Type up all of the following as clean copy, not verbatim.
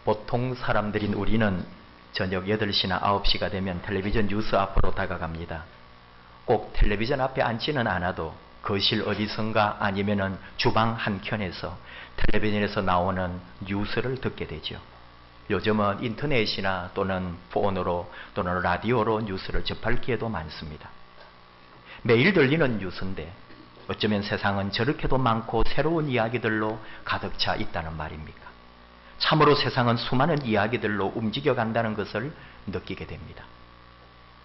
보통 사람들인 우리는 저녁 8시나 9시가 되면 텔레비전 뉴스 앞으로 다가갑니다. 꼭 텔레비전 앞에 앉지는 않아도 거실 어디선가 아니면은 주방 한켠에서 텔레비전에서 나오는 뉴스를 듣게 되죠. 요즘은 인터넷이나 또는 폰으로 또는 라디오로 뉴스를 접할 기회도 많습니다. 매일 들리는 뉴스인데 어쩌면 세상은 저렇게도 많고 새로운 이야기들로 가득 차 있다는 말입니까? 참으로 세상은 수많은 이야기들로 움직여간다는 것을 느끼게 됩니다.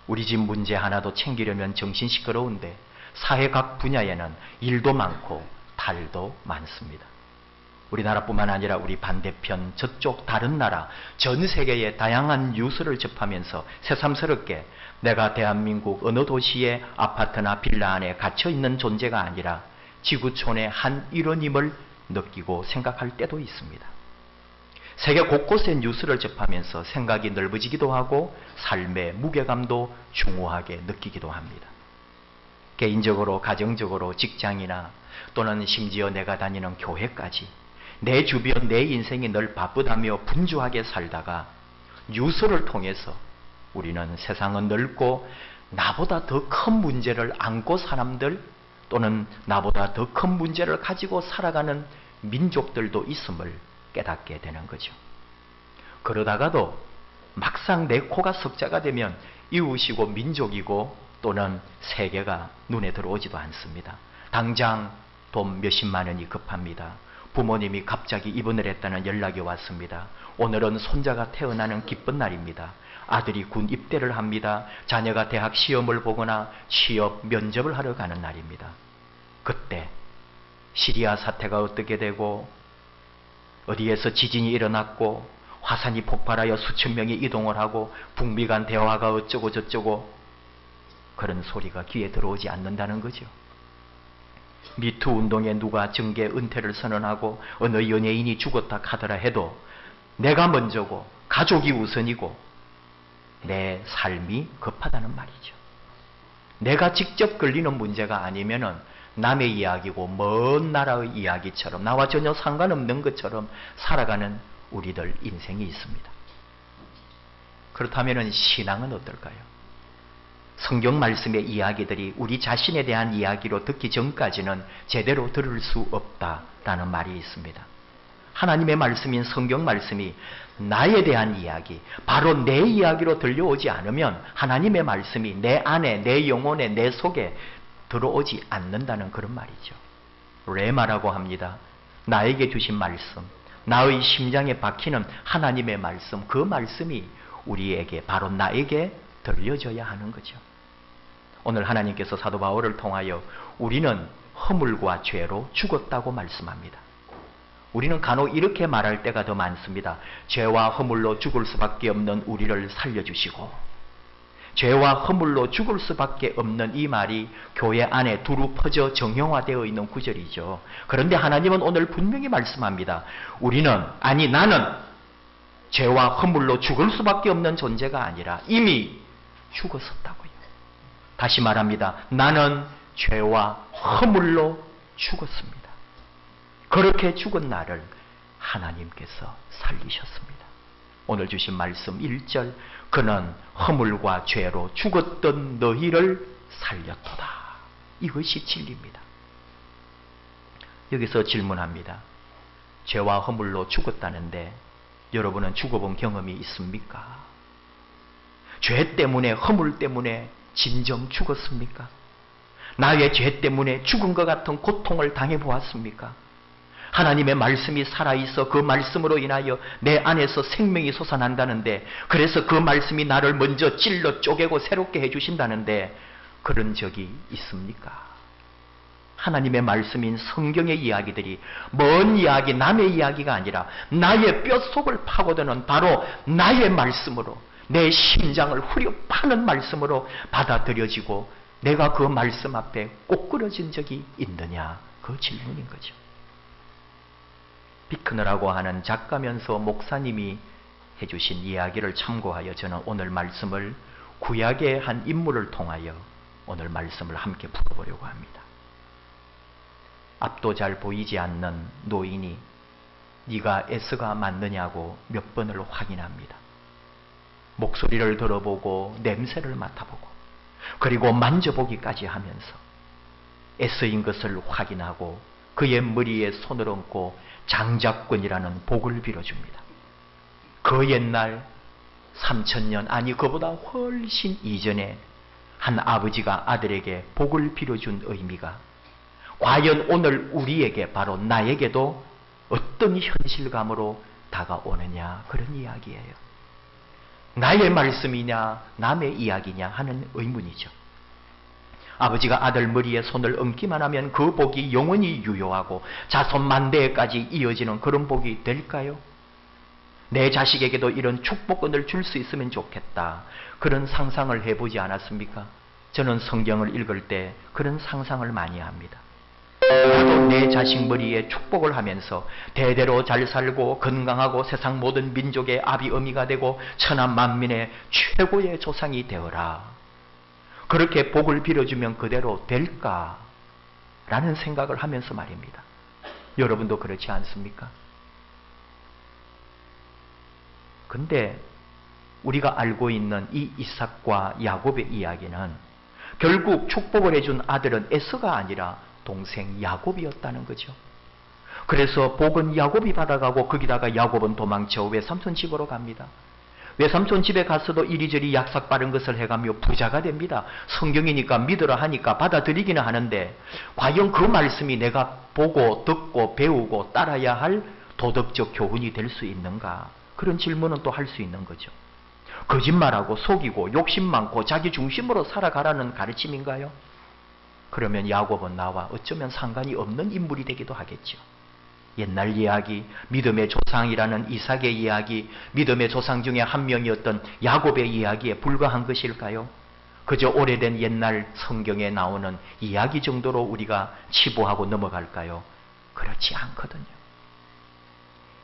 우리 집 문제 하나도 챙기려면 정신 시끄러운데 사회 각 분야에는 일도 많고 탈도 많습니다. 우리나라뿐만 아니라 우리 반대편 저쪽 다른 나라 전 세계의 다양한 뉴스를 접하면서 새삼스럽게 내가 대한민국 어느 도시의 아파트나 빌라 안에 갇혀있는 존재가 아니라 지구촌의 한 일원임을 느끼고 생각할 때도 있습니다. 세계 곳곳의 뉴스를 접하면서 생각이 넓어지기도 하고 삶의 무게감도 중후하게 느끼기도 합니다. 개인적으로, 가정적으로, 직장이나 또는 심지어 내가 다니는 교회까지 내 주변, 내 인생이 늘 바쁘다며 분주하게 살다가 뉴스를 통해서 우리는 세상은 넓고 나보다 더 큰 문제를 안고 사람들 또는 나보다 더 큰 문제를 가지고 살아가는 민족들도 있음을 깨닫게 되는 거죠. 그러다가도 막상 내 코가 석자가 되면 이웃이고 민족이고 또는 세계가 눈에 들어오지도 않습니다. 당장 돈 몇십만 원이 급합니다. 부모님이 갑자기 입원을 했다는 연락이 왔습니다. 오늘은 손자가 태어나는 기쁜 날입니다. 아들이 군 입대를 합니다. 자녀가 대학 시험을 보거나 취업 면접을 하러 가는 날입니다. 그때 시리아 사태가 어떻게 되고 어디에서 지진이 일어났고 화산이 폭발하여 수천 명이 이동을 하고 북미 간 대화가 어쩌고 저쩌고 그런 소리가 귀에 들어오지 않는다는 거죠. 미투 운동에 누가 정계 은퇴를 선언하고 어느 연예인이 죽었다 하더라 해도 내가 먼저고 가족이 우선이고 내 삶이 급하다는 말이죠. 내가 직접 걸리는 문제가 아니면은 남의 이야기고 먼 나라의 이야기처럼 나와 전혀 상관없는 것처럼 살아가는 우리들 인생이 있습니다. 그렇다면 신앙은 어떨까요? 성경 말씀의 이야기들이 우리 자신에 대한 이야기로 듣기 전까지는 제대로 들을 수 없다라는 말이 있습니다. 하나님의 말씀인 성경 말씀이 나에 대한 이야기, 바로 내 이야기로 들려오지 않으면 하나님의 말씀이 내 안에, 내 영혼에, 내 속에 들어오지 않는다는 그런 말이죠. 레마라고 합니다. 나에게 주신 말씀, 나의 심장에 박히는 하나님의 말씀, 그 말씀이 우리에게, 바로 나에게 들려져야 하는 거죠. 오늘 하나님께서 사도 바울을 통하여 우리는 허물과 죄로 죽었다고 말씀합니다. 우리는 간혹 이렇게 말할 때가 더 많습니다. 죄와 허물로 죽을 수밖에 없는 우리를 살려주시고, 죄와 허물로 죽을 수밖에 없는 이 말이 교회 안에 두루 퍼져 정형화되어 있는 구절이죠. 그런데 하나님은 오늘 분명히 말씀합니다. 나는 죄와 허물로 죽을 수밖에 없는 존재가 아니라 이미 죽었었다고요. 다시 말합니다. 나는 죄와 허물로 죽었습니다. 그렇게 죽은 나를 하나님께서 살리셨습니다. 오늘 주신 말씀 1절, 그는 허물과 죄로 죽었던 너희를 살렸도다. 이것이 진리입니다. 여기서 질문합니다. 죄와 허물로 죽었다는데 여러분은 죽어본 경험이 있습니까? 죄 때문에, 허물 때문에 진정 죽었습니까? 나의 죄 때문에 죽은 것 같은 고통을 당해보았습니까? 하나님의 말씀이 살아있어 그 말씀으로 인하여 내 안에서 생명이 솟아난다는데, 그래서 그 말씀이 나를 먼저 찔러 쪼개고 새롭게 해주신다는데 그런 적이 있습니까? 하나님의 말씀인 성경의 이야기들이 먼 이야기, 남의 이야기가 아니라 나의 뼛속을 파고드는 바로 나의 말씀으로, 내 심장을 후려 파는 말씀으로 받아들여지고 내가 그 말씀 앞에 꼬꾸러진 적이 있느냐, 그 질문인 거죠. 비크너라고 하는 작가면서 목사님이 해주신 이야기를 참고하여 저는 오늘 말씀을 구약의 한 인물을 통하여 오늘 말씀을 함께 풀어보려고 합니다. 앞도 잘 보이지 않는 노인이 네가 에서가 맞느냐고 몇 번을 확인합니다. 목소리를 들어보고 냄새를 맡아보고 그리고 만져보기까지 하면서 에서인 것을 확인하고 그의 머리에 손을 얹고 장자권이라는 복을 빌어줍니다. 그 옛날 3000년 아니 그보다 훨씬 이전에 한 아버지가 아들에게 복을 빌어준 의미가 과연 오늘 우리에게 바로 나에게도 어떤 현실감으로 다가오느냐 그런 이야기예요. 나의 말씀이냐 남의 이야기냐 하는 의문이죠. 아버지가 아들 머리에 손을 얹기만 하면 그 복이 영원히 유효하고 자손 만대까지 이어지는 그런 복이 될까요? 내 자식에게도 이런 축복권을 줄 수 있으면 좋겠다. 그런 상상을 해보지 않았습니까? 저는 성경을 읽을 때 그런 상상을 많이 합니다. 나도 내 자식 머리에 축복을 하면서 대대로 잘 살고 건강하고 세상 모든 민족의 아비 어미가 되고 천하 만민의 최고의 조상이 되어라. 그렇게 복을 빌어주면 그대로 될까? 라는 생각을 하면서 말입니다. 여러분도 그렇지 않습니까? 근데 우리가 알고 있는 이 이삭과 야곱의 이야기는 결국 축복을 해준 아들은 에서가 아니라 동생 야곱이었다는 거죠. 그래서 복은 야곱이 받아가고 거기다가 야곱은 도망쳐 외삼촌 집으로 갑니다. 외삼촌 집에 가서도 이리저리 약삭 빠른 것을 해가며 부자가 됩니다. 성경이니까 믿으라 하니까 받아들이기는 하는데 과연 그 말씀이 내가 보고 듣고 배우고 따라야 할 도덕적 교훈이 될 수 있는가? 그런 질문은 또 할 수 있는 거죠. 거짓말하고 속이고 욕심 많고 자기 중심으로 살아가라는 가르침인가요? 그러면 야곱은 나와 어쩌면 상관이 없는 인물이 되기도 하겠죠. 옛날 이야기, 믿음의 조상이라는 이삭의 이야기, 믿음의 조상 중에 한 명이었던 야곱의 이야기에 불과한 것일까요? 그저 오래된 옛날 성경에 나오는 이야기 정도로 우리가 치부하고 넘어갈까요? 그렇지 않거든요.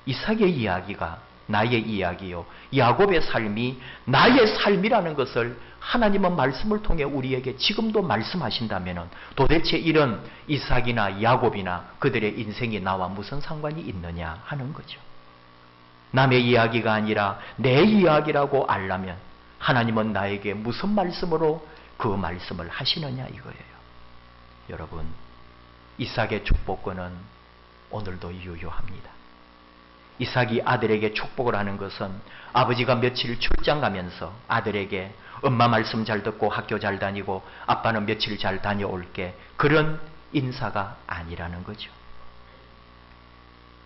이삭의 이야기가 나의 이야기요. 야곱의 삶이 나의 삶이라는 것을 하나님은 말씀을 통해 우리에게 지금도 말씀하신다면 도대체 이런 이삭이나 야곱이나 그들의 인생이 나와 무슨 상관이 있느냐 하는 거죠. 남의 이야기가 아니라 내 이야기라고 알라면 하나님은 나에게 무슨 말씀으로 그 말씀을 하시느냐 이거예요. 여러분, 이삭의 축복권은 오늘도 유효합니다. 이삭이 아들에게 축복을 하는 것은 아버지가 며칠 출장 가면서 아들에게 엄마 말씀 잘 듣고 학교 잘 다니고 아빠는 며칠 잘 다녀올게 그런 인사가 아니라는 거죠.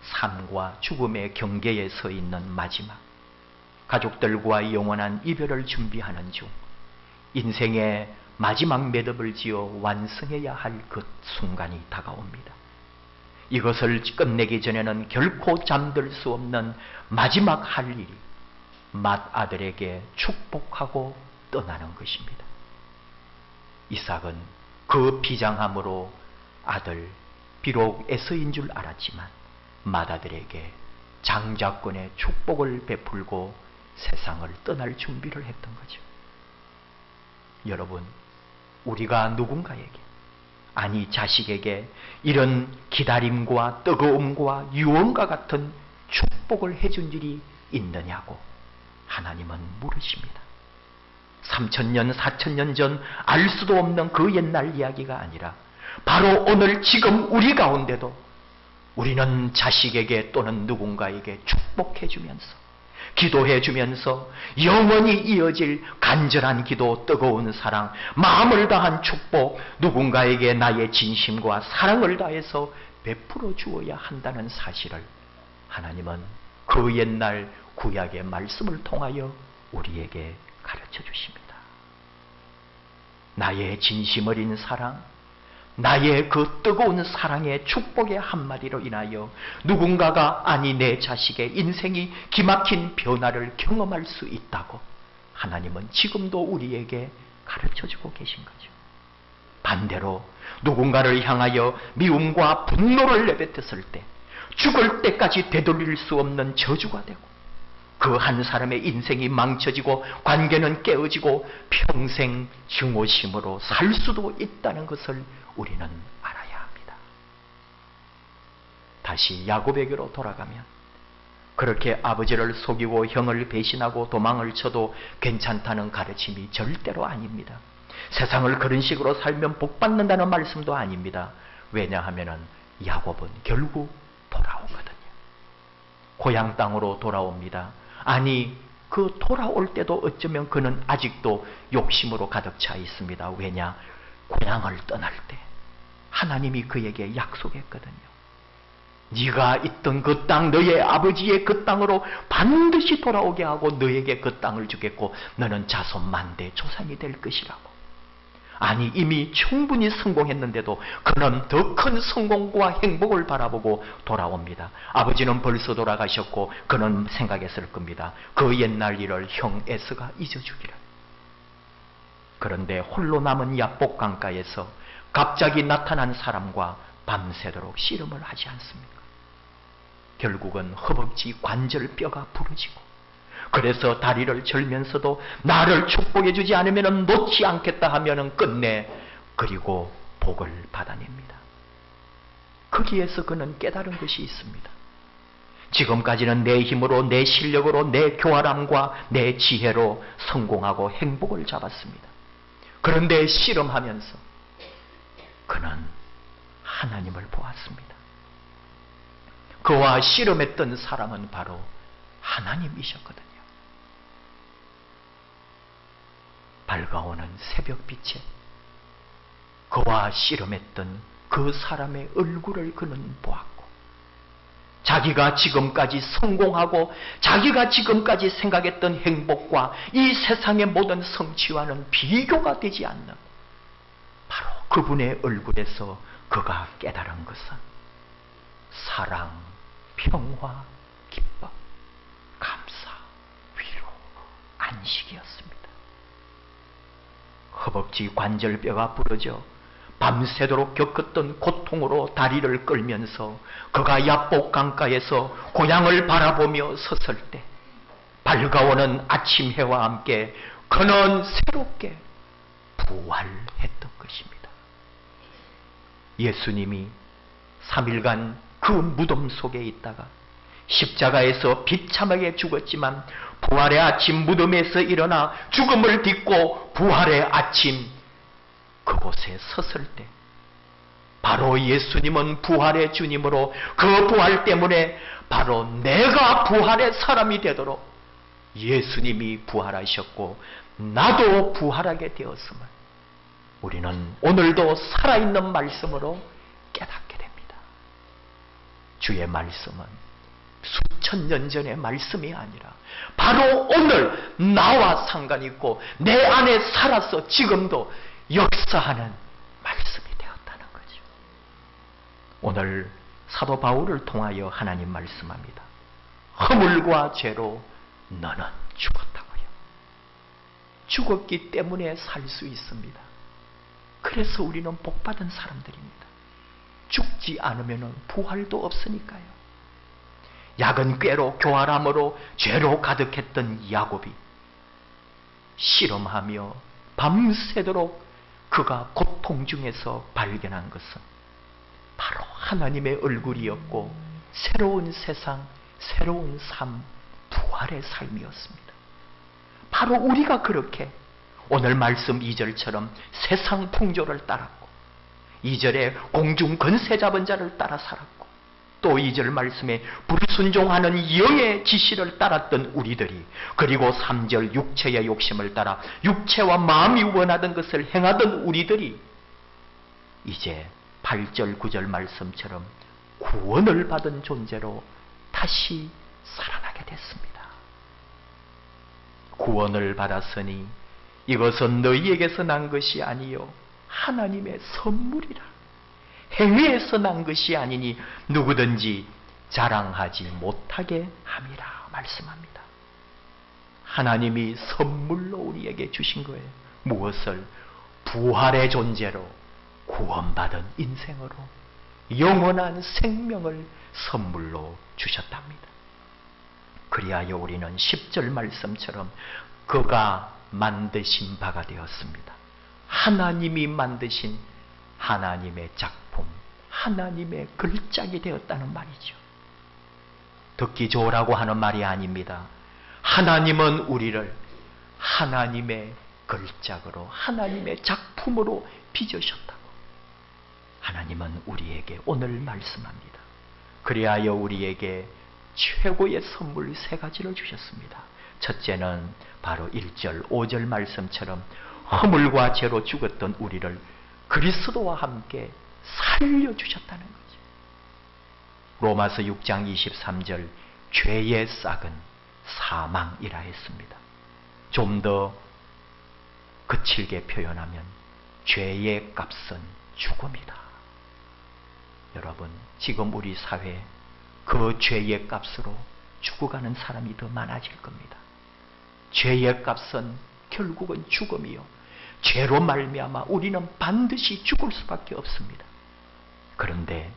삶과 죽음의 경계에 서 있는 마지막 가족들과 영원한 이별을 준비하는 중 인생의 마지막 매듭을 지어 완성해야 할 그 순간이 다가옵니다. 이것을 끝내기 전에는 결코 잠들 수 없는 마지막 할 일이 맏아들에게 축복하고 떠나는 것입니다. 이삭은 그 비장함으로 아들, 비록 에서인 줄 알았지만 맏아들에게 장자권의 축복을 베풀고 세상을 떠날 준비를 했던 거죠. 여러분, 우리가 누군가에게 아니 자식에게 이런 기다림과 뜨거움과 유언과 같은 축복을 해준 일이 있느냐고 하나님은 물으십니다. 3000년, 4000년 전 알 수도 없는 그 옛날 이야기가 아니라 바로 오늘 지금 우리 가운데도 우리는 자식에게 또는 누군가에게 축복해주면서 기도해주면서 영원히 이어질 간절한 기도, 뜨거운 사랑, 마음을 다한 축복, 누군가에게 나의 진심과 사랑을 다해서 베풀어 주어야 한다는 사실을 하나님은 그 옛날 구약의 말씀을 통하여 우리에게 가르쳐 주십니다. 나의 진심 어린 사랑, 나의 그 뜨거운 사랑의 축복의 한마디로 인하여 누군가가 아니 내 자식의 인생이 기막힌 변화를 경험할 수 있다고 하나님은 지금도 우리에게 가르쳐주고 계신 거죠. 반대로 누군가를 향하여 미움과 분노를 내뱉었을 때 죽을 때까지 되돌릴 수 없는 저주가 되고 그 한 사람의 인생이 망쳐지고 관계는 깨어지고 평생 증오심으로 살 수도 있다는 것을 우리는 알아야 합니다. 다시 야곱에게로 돌아가면 그렇게 아버지를 속이고 형을 배신하고 도망을 쳐도 괜찮다는 가르침이 절대로 아닙니다. 세상을 그런 식으로 살면 복받는다는 말씀도 아닙니다. 왜냐하면 야곱은 결국 돌아오거든요. 고향 땅으로 돌아옵니다. 아니, 그 돌아올 때도 어쩌면 그는 아직도 욕심으로 가득 차 있습니다. 왜냐? 고향을 떠날 때 하나님이 그에게 약속했거든요. 네가 있던 그 땅, 너의 아버지의 그 땅으로 반드시 돌아오게 하고 너에게 그 땅을 주겠고 너는 자손 만대 조상이 될 것이라고. 아니, 이미 충분히 성공했는데도 그는 더 큰 성공과 행복을 바라보고 돌아옵니다. 아버지는 벌써 돌아가셨고 그는 생각했을 겁니다. 그 옛날 일을 형 에서가 잊어주기를. 그런데 홀로 남은 야복 강가에서 갑자기 나타난 사람과 밤새도록 씨름을 하지 않습니까? 결국은 허벅지 관절뼈가 부러지고, 그래서 다리를 절면서도 나를 축복해 주지 않으면 놓지 않겠다 하면은 끝내 그리고 복을 받아냅니다. 거기에서 그는 깨달은 것이 있습니다. 지금까지는 내 힘으로, 내 실력으로, 내 교활함과 내 지혜로 성공하고 행복을 잡았습니다. 그런데 씨름하면서 그는 하나님을 보았습니다. 그와 씨름했던 사람은 바로 하나님이셨거든요. 밝아오는 새벽빛에 그와 씨름했던 그 사람의 얼굴을 그는 보았고, 자기가 지금까지 성공하고 자기가 지금까지 생각했던 행복과 이 세상의 모든 성취와는 비교가 되지 않는 바로 그분의 얼굴에서 그가 깨달은 것은 사랑, 평화, 기쁨, 감사, 위로, 안식이었습니다. 허벅지 관절뼈가 부러져 밤새도록 겪었던 고통으로 다리를 끌면서 그가 야복 강가에서 고향을 바라보며 섰을 때 밝아오는 아침 해와 함께 그는 새롭게 부활했던 것입니다. 예수님이 3일간 그 무덤 속에 있다가 십자가에서 비참하게 죽었지만 부활의 아침 무덤에서 일어나 죽음을 딛고 부활의 아침 그곳에 섰을 때 바로 예수님은 부활의 주님으로 그 부활 때문에 바로 내가 부활의 사람이 되도록 예수님이 부활하셨고 나도 부활하게 되었음을 우리는 오늘도 살아있는 말씀으로 깨닫게 됩니다. 주의 말씀은 수천 년 전의 말씀이 아니라 바로 오늘 나와 상관 있고 내 안에 살아서 지금도 역사하는 말씀이 되었다는 거죠. 오늘 사도 바울을 통하여 하나님 말씀합니다. 허물과 죄로 너는 죽었다고요. 죽었기 때문에 살 수 있습니다. 그래서 우리는 복받은 사람들입니다. 죽지 않으면 부활도 없으니까요. 약은 꾀로 교활함으로 죄로 가득했던 야곱이 씨름하며 밤새도록 그가 고통 중에서 발견한 것은 바로 하나님의 얼굴이었고 새로운 세상, 새로운 삶, 부활의 삶이었습니다. 바로 우리가 그렇게 오늘 말씀 2절처럼 세상 풍조를 따랐고 2절에 공중 권세 잡은 자를 따라 살았고 또 2절 말씀에 불순종하는 영의 지시를 따랐던 우리들이 그리고 3절 육체의 욕심을 따라 육체와 마음이 원하던 것을 행하던 우리들이 이제 8절 9절 말씀처럼 구원을 받은 존재로 다시 살아나게 됐습니다. 구원을 받았으니 이것은 너희에게서 난 것이 아니요 하나님의 선물이라. 행위에서 난 것이 아니니 누구든지 자랑하지 못하게 함이라 말씀합니다. 하나님이 선물로 우리에게 주신 거예요. 무엇을? 부활의 존재로 구원받은 인생으로 영원한 생명을 선물로 주셨답니다. 그리하여 우리는 10절 말씀처럼 그가 만드신 바가 되었습니다. 하나님이 만드신 하나님의 작품, 하나님의 글작이 되었다는 말이죠. 듣기 좋으라고 하는 말이 아닙니다. 하나님은 우리를 하나님의 걸작으로, 하나님의 작품으로 빚으셨다고 하나님은 우리에게 오늘 말씀합니다. 그리하여 우리에게 최고의 선물 세 가지를 주셨습니다. 첫째는 바로 1절, 5절 말씀처럼 허물과 죄로 죽었던 우리를 그리스도와 함께 살려주셨다는 거죠. 로마서 6장 23절, 죄의 싹은 사망이라 했습니다. 좀 더 거칠게 표현하면 죄의 값은 죽음이다. 여러분, 지금 우리 사회에 그 죄의 값으로 죽어가는 사람이 더 많아질 겁니다. 죄의 값은 결국은 죽음이요, 죄로 말미암아 우리는 반드시 죽을 수밖에 없습니다. 그런데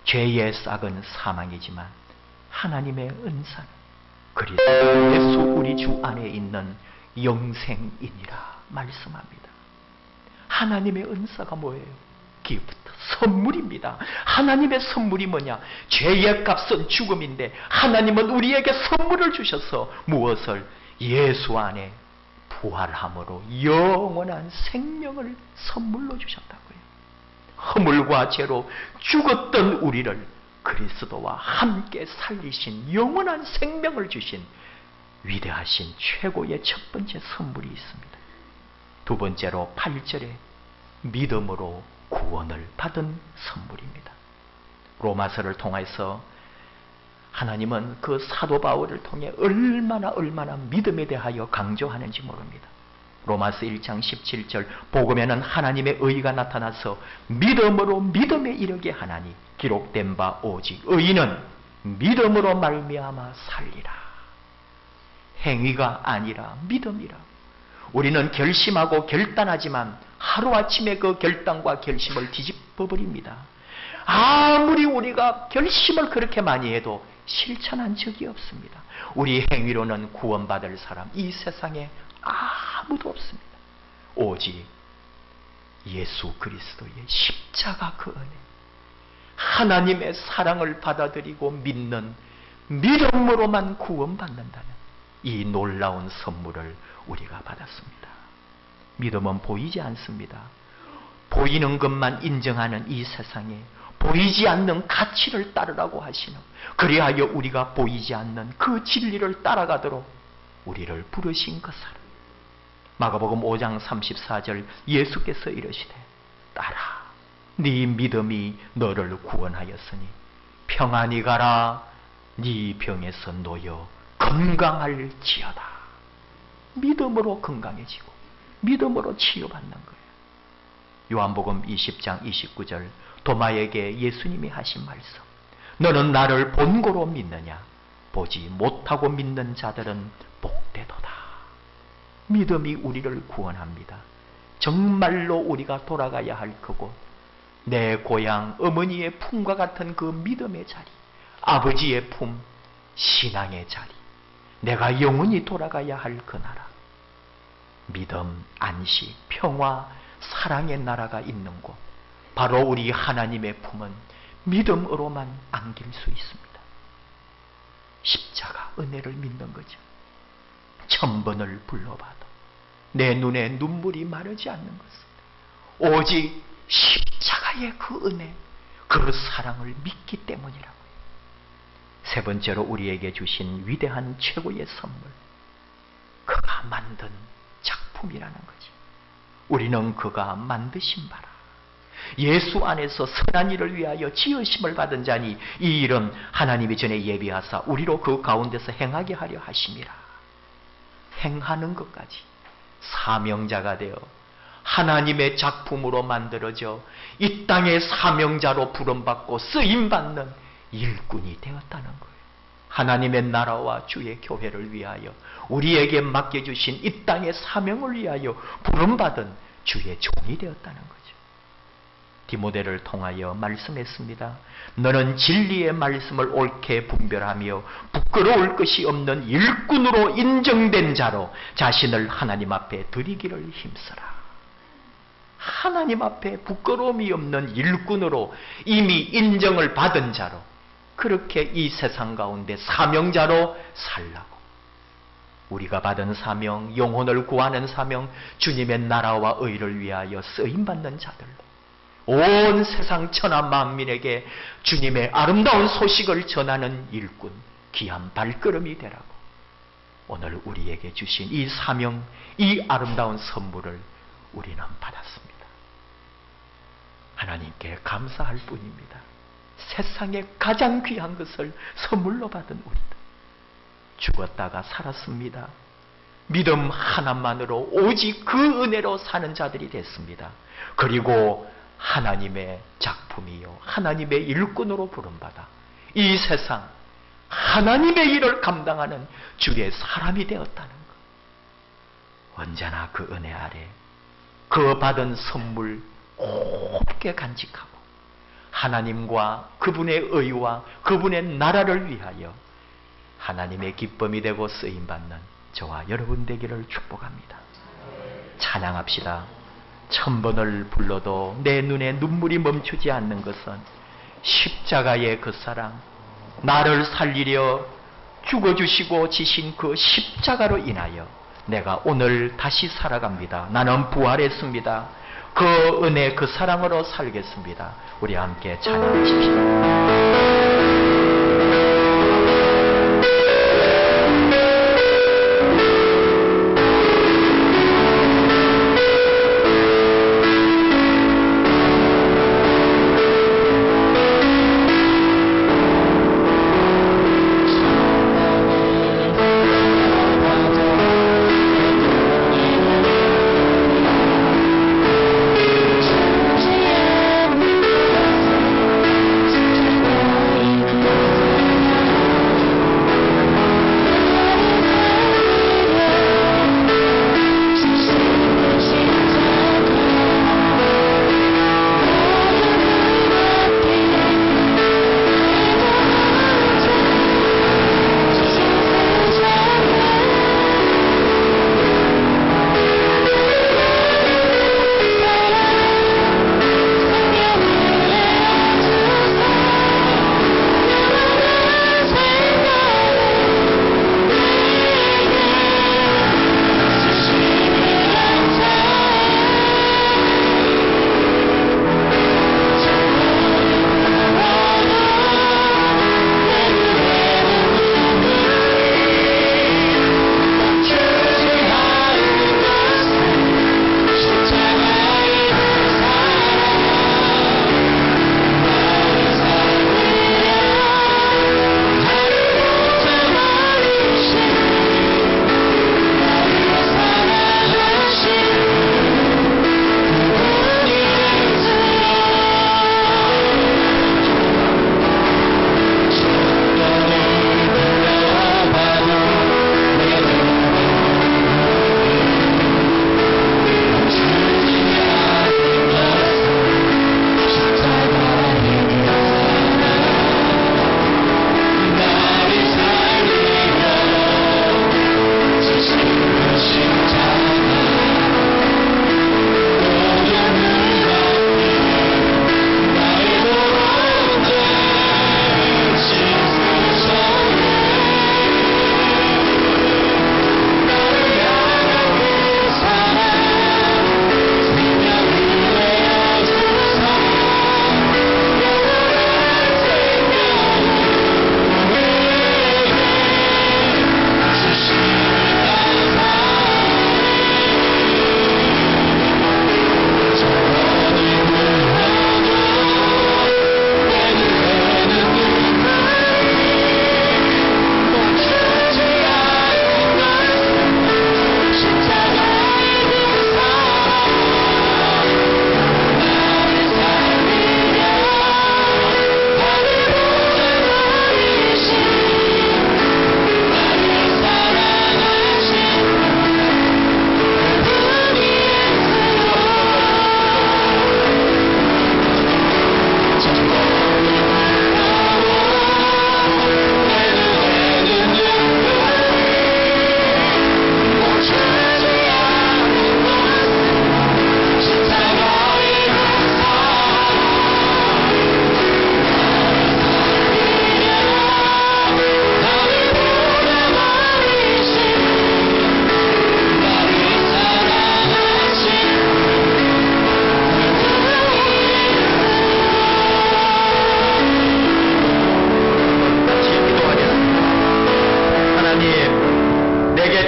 죄의 싹은 사망이지만 하나님의 은사는 그리스도 예수 우리 주 안에 있는 영생이니라 말씀합니다. 하나님의 은사가 뭐예요? 기프트, 선물입니다. 하나님의 선물이 뭐냐? 죄의 값은 죽음인데 하나님은 우리에게 선물을 주셔서 무엇을? 예수 안에 부활함으로 영원한 생명을 선물로 주셨다고요. 허물과 죄로 죽었던 우리를 그리스도와 함께 살리신, 영원한 생명을 주신 위대하신 최고의 첫 번째 선물이 있습니다. 두 번째로 8절에 믿음으로 구원을 받은 선물입니다. 로마서를 통해서 하나님은 그 사도 바울을 통해 얼마나 믿음에 대하여 강조하는지 모릅니다. 로마서 1장 17절, 복음에는 하나님의 의가 나타나서 믿음으로 믿음에 이르게 하나니 기록된 바 오직 의인은 믿음으로 말미암아 살리라. 행위가 아니라 믿음이라. 우리는 결심하고 결단하지만 하루아침에 그 결단과 결심을 뒤집어버립니다. 아무리 우리가 결심을 그렇게 많이 해도 실천한 적이 없습니다. 우리 행위로는 구원받을 사람 이 세상에 아무도 없습니다. 오직 예수 그리스도의 십자가 그 은혜, 하나님의 사랑을 받아들이고 믿는 믿음으로만 구원받는다는 이 놀라운 선물을 우리가 받았습니다. 믿음은 보이지 않습니다. 보이는 것만 인정하는 이 세상에 보이지 않는 가치를 따르라고 하시는, 그리하여 우리가 보이지 않는 그 진리를 따라가도록 우리를 부르신 그 사람. 마가복음 5장 34절 예수께서 이르시되 따라 네 믿음이 너를 구원하였으니 평안히 가라, 네 병에서 놓여 건강할지어다. 믿음으로 건강해지고 믿음으로 치유받는 거예요. 요한복음 20장 29절 도마에게 예수님이 하신 말씀, 너는 나를 본고로 믿느냐? 보지 못하고 믿는 자들은 복되도다. 믿음이 우리를 구원합니다. 정말로 우리가 돌아가야 할 그곳, 내 고향 어머니의 품과 같은 그 믿음의 자리, 아버지의 품, 신앙의 자리, 내가 영원히 돌아가야 할 그 나라, 믿음, 안식, 평화, 사랑의 나라가 있는 곳, 바로 우리 하나님의 품은 믿음으로만 안길 수 있습니다. 십자가 은혜를 믿는 거죠. 1000번을 불러봐도 내 눈에 눈물이 마르지 않는 것은 오직 십자가의 그 은혜, 그 사랑을 믿기 때문이라고요. 세 번째로 우리에게 주신 위대한 최고의 선물, 그가 만든 작품이라는 거죠. 우리는 그가 만드신 바라. 예수 안에서 선한 일을 위하여 지으심을 받은 자니 이 일은 하나님이 전에 예비하사 우리로 그 가운데서 행하게 하려 하심이라. 행하는 것까지 사명자가 되어 하나님의 작품으로 만들어져 이 땅의 사명자로 부름받고 쓰임받는 일꾼이 되었다는 거예요. 하나님의 나라와 주의 교회를 위하여 우리에게 맡겨주신 이 땅의 사명을 위하여 부름받은 주의 종이 되었다는 거죠. 디모데를 통하여 말씀했습니다. 너는 진리의 말씀을 옳게 분별하며 부끄러울 것이 없는 일꾼으로 인정된 자로 자신을 하나님 앞에 드리기를 힘써라. 하나님 앞에 부끄러움이 없는 일꾼으로 이미 인정을 받은 자로, 그렇게 이 세상 가운데 사명자로 살라고. 우리가 받은 사명, 영혼을 구하는 사명, 주님의 나라와 의를 위하여 쓰임받는 자들로 온 세상 천하 만민에게 주님의 아름다운 소식을 전하는 일꾼, 귀한 발걸음이 되라고 오늘 우리에게 주신 이 사명, 이 아름다운 선물을 우리는 받았습니다. 하나님께 감사할 뿐입니다. 세상에 가장 귀한 것을 선물로 받은 우리들. 죽었다가 살았습니다. 믿음 하나만으로 오직 그 은혜로 사는 자들이 됐습니다. 그리고 하나님의 작품이요 하나님의 일꾼으로 부름받아 이 세상 하나님의 일을 감당하는 주의 사람이 되었다는 것. 언제나 그 은혜 아래 그 받은 선물 곱게 간직하고 하나님과 그분의 의와 그분의 나라를 위하여 하나님의 기쁨이 되고 쓰임받는 저와 여러분 되기를 축복합니다. 찬양합시다. 1000번을 불러도 내 눈에 눈물이 멈추지 않는 것은 십자가의 그 사랑, 나를 살리려 죽어주시고 지신 그 십자가로 인하여 내가 오늘 다시 살아갑니다. 나는 부활했습니다. 그 은혜, 그 사랑으로 살겠습니다. 우리 함께 찬양하십시다.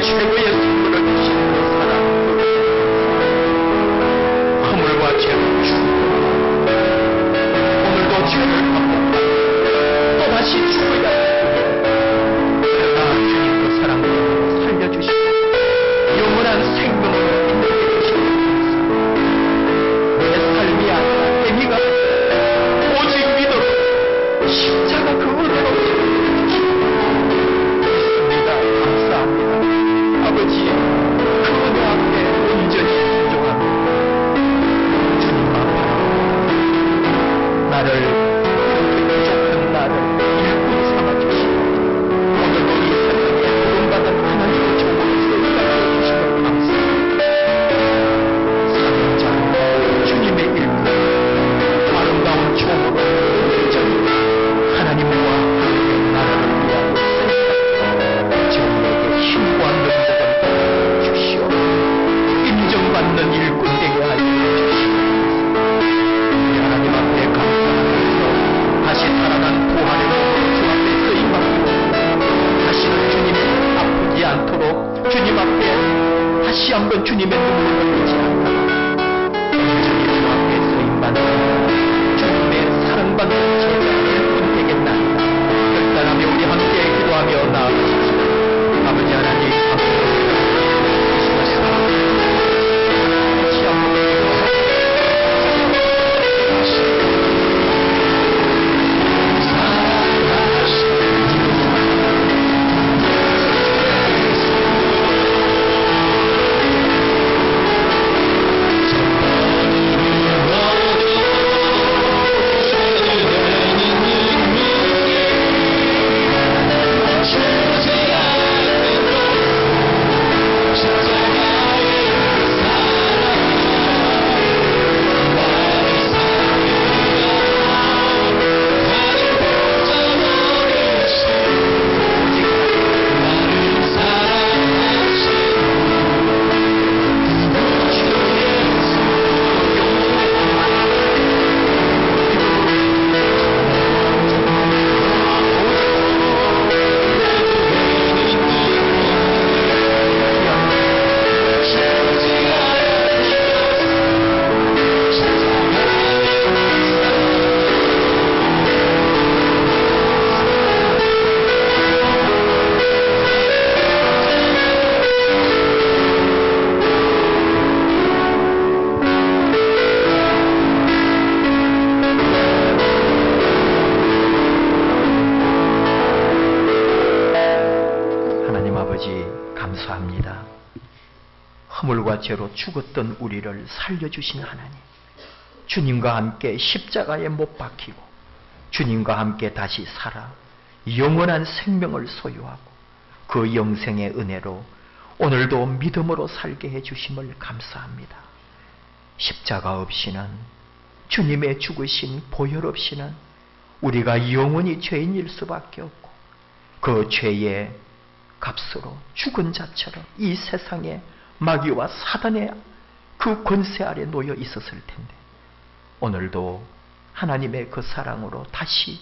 최고의 선물을 주신 그 사랑, 허물과 죄를 죽고 오늘도 죄를 반복하고 또다시 죽어야 해. 그러나 주님 그 사랑 때문에 살려주시고 영원한 생명을 인도해 주시고 내 삶이 아니라 의미가 오직 믿어 십자가 그 은혜로 살려주시고 믿습니다. 감사합니다. 아버지, 그 은혜 앞에 온전히 순종합니다. 주님 앞에 나를 이렇게 부족한 나를 일꾼 삼아주시고 오늘도 이 세상에 구원받은 하나님의 종으로 쓰임받아 주시고 감사합니다. 사명자 주님의 일꾼 아름다운 종으로 온전히 하나님과 하나님의 나라를 위하여 쓰임받아 저희에게 힘과 능력을 주시오. 인정받는 일꾼 되게 하여 주시오. 우리 하나님 앞에 감사하면서 다시 살아난 부활의 주 앞에 쓰임받고 다시는 주님의 아프지 않도록 주님 앞에 다시 한번 주님의 눈물을 흘리지 않도록 온전히 주 앞에 쓰임받는 주님의 사랑받는 제자 일꾼 되겠나이다. 결단하며 우리 함께 기도하며 나아가십시다. 아버지 하나님 감사합니다. 이 시간에 다시 한번 감사합니다. 허물과 죄로 죽었던 우리를 살려주신 하나님, 주님과 함께 십자가에 못 박히고 주님과 함께 다시 살아 영원한 생명을 소유하고 그 영생의 은혜로 오늘도 믿음으로 살게 해주심을 감사합니다. 십자가 없이는, 주님의 죽으신 보혈 없이는 우리가 영원히 죄인일 수밖에 없고 그 죄의 값으로 죽은 자처럼 이 세상에 마귀와 사단의 그 권세 아래 놓여 있었을 텐데 오늘도 하나님의 그 사랑으로 다시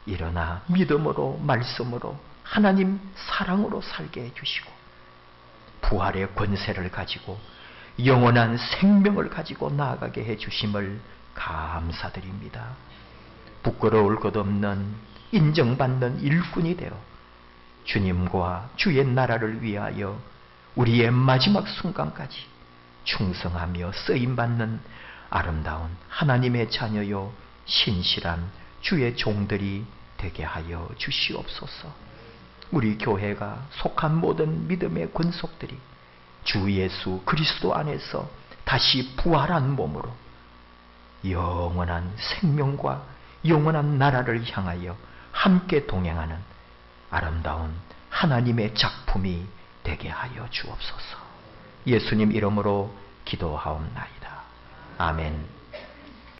일어나 믿음으로, 말씀으로, 하나님 사랑으로 살게 해주시고 부활의 권세를 가지고 영원한 생명을 가지고 나아가게 해주심을 감사드립니다. 부끄러울 것 없는 인정받는 일꾼이 되어 주님과 주의 나라를 위하여 우리의 마지막 순간까지 충성하며 쓰임받는 아름다운 하나님의 자녀요 신실한 주의 종들이 되게 하여 주시옵소서. 우리 교회가 속한 모든 믿음의 권속들이 주 예수 그리스도 안에서 다시 부활한 몸으로 영원한 생명과 영원한 나라를 향하여 함께 동행하는 아름다운 하나님의 작품이 되게 하여 주옵소서. 예수님 이름으로 기도하옵나이다. 아멘.